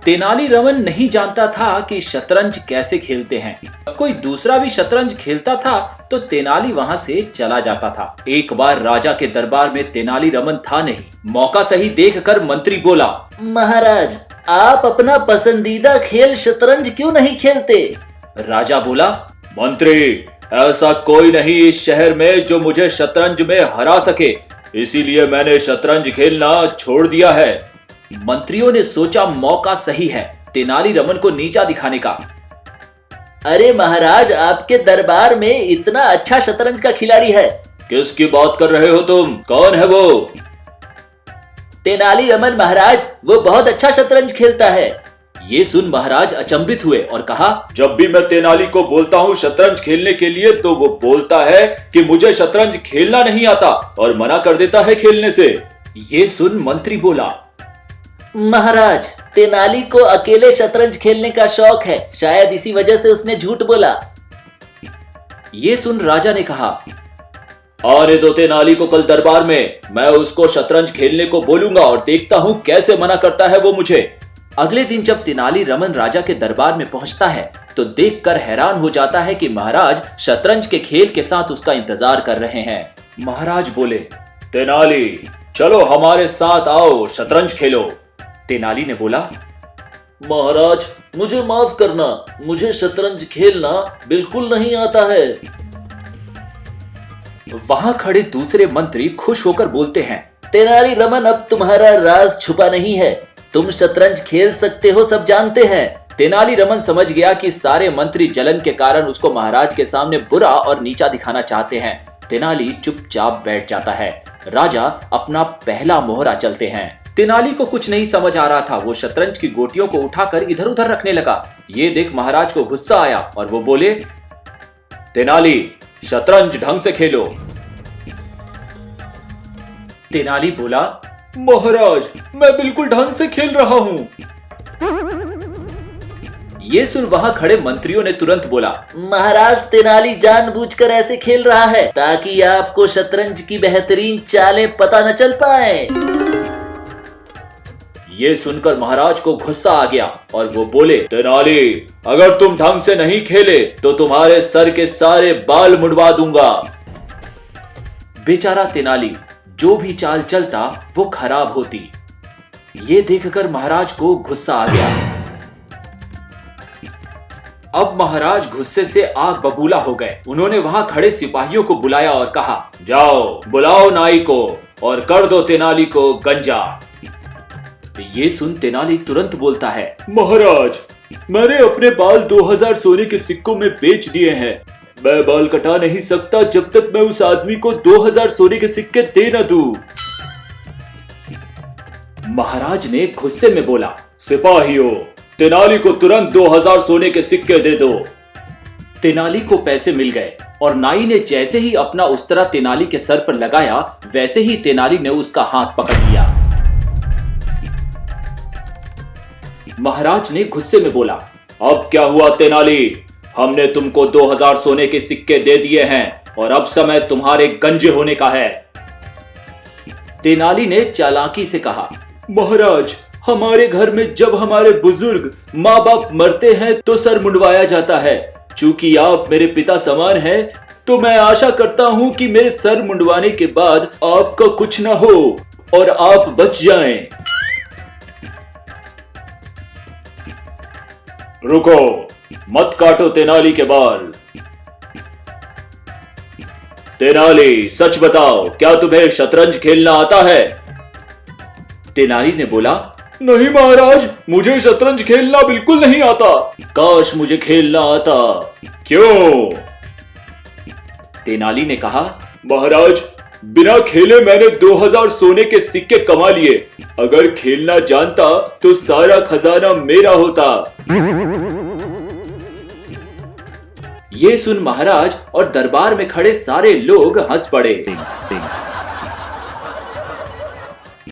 तेनालीरामन नहीं जानता था कि शतरंज कैसे खेलते हैं। कोई दूसरा भी शतरंज खेलता था तो तेनाली वहां से चला जाता था। एक बार राजा के दरबार में तेनालीरामन था नहीं। मौका सही देखकर मंत्री बोला, महाराज, आप अपना पसंदीदा खेल शतरंज क्यों नहीं खेलते? राजा बोला, मंत्री, ऐसा कोई नहीं इस शहर में जो मुझे शतरंज में हरा सके, इसीलिए मैंने शतरंज खेलना छोड़ दिया है। मंत्रियों ने सोचा मौका सही है तेनालीरामन को नीचा दिखाने का। अरे महाराज, आपके दरबार में इतना अच्छा शतरंज का खिलाड़ी है। किसकी बात कर रहे हो तुम? कौन है वो? तेनालीरामन महाराज, वो बहुत अच्छा शतरंज खेलता है। ये सुन महाराज अचंभित हुए और कहा, जब भी मैं तेनाली को बोलता हूँ शतरंज खेलने के लिए तो वो बोलता है कि मुझे शतरंज खेलना नहीं आता और मना कर देता है खेलने से। ये सुन मंत्री बोला, महाराज, तेनाली को अकेले शतरंज खेलने का शौक है, शायद इसी वजह से उसने झूठ बोला। ये सुन राजा ने कहा, आने दो तेनाली को कल दरबार में, मैं उसको शतरंज खेलने को बोलूंगा और देखता हूँ कैसे मना करता है वो मुझे। अगले दिन जब तेनालीरामन राजा के दरबार में पहुंचता है तो देखकर हैरान हो जाता है कि महाराज शतरंज के खेल के साथ उसका इंतजार कर रहे हैं। महाराज बोले, तेनाली, चलो हमारे साथ आओ, शतरंज खेलो। तेनाली ने बोला, महाराज, मुझे माफ करना, मुझे शतरंज खेलना बिल्कुल नहीं आता है। वहां खड़े दूसरे मंत्री खुश होकर बोलते हैं, तेनालीरामन, अब तुम्हारा राज छुपा नहीं है, तुम शतरंज खेल सकते हो, सब जानते हैं। तेनालीरामन समझ गया कि सारे मंत्री जलन के कारण उसको महाराज के सामने बुरा और नीचा दिखाना चाहते हैं। तेनाली चुपचाप बैठ जाता है। राजा अपना पहला मोहरा चलते हैं। तेनाली को कुछ नहीं समझ आ रहा था। वो शतरंज की गोटियों को उठाकर इधर उधर रखने लगा। ये देख महाराज को गुस्सा आया और वो बोले, तेनाली, शतरंज ढंग से खेलो। तेनाली बोला, महाराज, मैं बिल्कुल ढंग से खेल रहा हूँ। ये सुन वहां खड़े मंत्रियों ने तुरंत बोला, महाराज, तेनाली जानबूझकर ऐसे खेल रहा है ताकि आपको शतरंज की बेहतरीन चालें पता न चल पाए। ये सुनकर महाराज को गुस्सा आ गया और वो बोले, तेनाली, अगर तुम ढंग से नहीं खेले तो तुम्हारे सर के सारे बाल मुड़वा दूंगा। बेचारा तेनाली, जो भी चाल चलता वो खराब होती। ये देखकर महाराज को गुस्सा आ गया। अब महाराज गुस्से से आग बबूला हो गए। उन्होंने वहां खड़े सिपाहियों को बुलाया और कहा, जाओ बुलाओ नाई को और कर दो तेनाली को गंजा। ये सुन तेनाली तुरंत बोलता है, महाराज, मैंने अपने बाल 2000 सोने के सिक्कों में बेच दिए हैं। मैं बाल कटा नहीं सकता जब तक मैं उस आदमी को 2000 सोने के सिक्के दे न दूं। महाराज ने गुस्से में बोला, सिपाहियों, तेनाली को तुरंत 2000 सोने के सिक्के दे दो। तेनाली को पैसे मिल गए और नाई ने जैसे ही अपना उस्तरा तेनाली के सर पर लगाया वैसे ही तेनाली ने उसका हाथ पकड़ लिया। महाराज ने गुस्से में बोला, अब क्या हुआ तेनाली, हमने तुमको 2000 सोने के सिक्के दे दिए हैं और अब समय तुम्हारे गंजे होने का है। तेनाली ने चालाकी से कहा, महाराज, हमारे घर में जब हमारे बुजुर्ग माँ बाप मरते हैं तो सर मुंडवाया जाता है। चूंकि आप मेरे पिता समान हैं, तो मैं आशा करता हूँ कि मेरे सर मुंडवाने के बाद आपका कुछ न हो और आप बच जाएं। रुको, मत काटो तेनाली के बाल। तेनाली, सच बताओ, क्या तुम्हें शतरंज खेलना आता है? तेनाली ने बोला, नहीं महाराज, मुझे शतरंज खेलना बिल्कुल नहीं आता। काश मुझे खेलना आता। क्यों? तेनाली ने कहा, महाराज, बिना खेले मैंने 2000 सोने के सिक्के कमा लिए। अगर खेलना जानता तो सारा खजाना मेरा होता। ये सुन महाराज और दरबार में खड़े सारे लोग हंस पड़े।